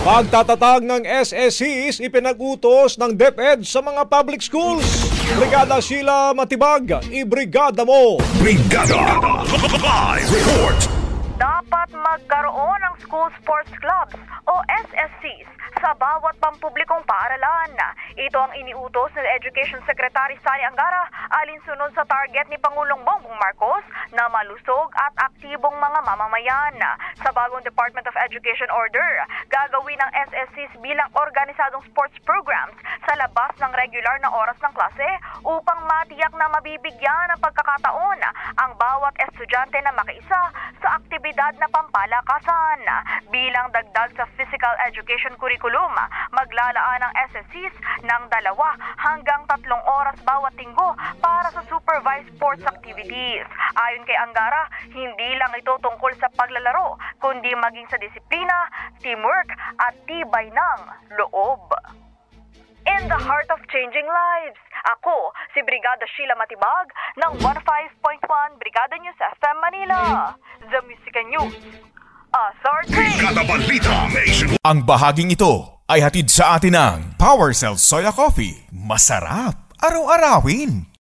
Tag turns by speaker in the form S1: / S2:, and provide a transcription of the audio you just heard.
S1: Pagtatatag ng SSCs ipinag-utos ng DepEd sa mga public schools. Brigada Sheila Matibag, ibrigada mo!
S2: Brigada! Live report!
S3: Dapat magkaroon ng school sports clubs o SSCs sa bawat pampublikong paaralan. Ito ang iniutos ng Education Secretary Sani Angara alinsunod sa target ni Pangulong Bongbong Marcos na malusog at aktibong mga mamamayan. Sa bagong Department of Education Order, gagawin ng SSCs bilang organisadong sports programs sa labas ng regular na oras ng klase upang matiyak na mabibigyan ng pagkakataon ang bawat estudyante na makiisa sa aktibidad na pampalakasan. Bilang dagdag sa physical education curriculum, maglalaan ang SSCs ng 2 hanggang 3 oras bawat linggo para sa supervised sports activities. Ayon kay Angara, hindi lang ito tungkol sa paglalaro, kundi maging sa disiplina, teamwork at tibay ng loob. In the heart of changing lives, ako si Brigada Sheila Matibag ng 105.1 Brigada News FM Manila. The Music and News Authority.
S2: Brigada Balita Nation.
S4: Ang bahaging ito ay hatid sa atin ng Power Cell Soya Coffee. Masarap araw-arawin.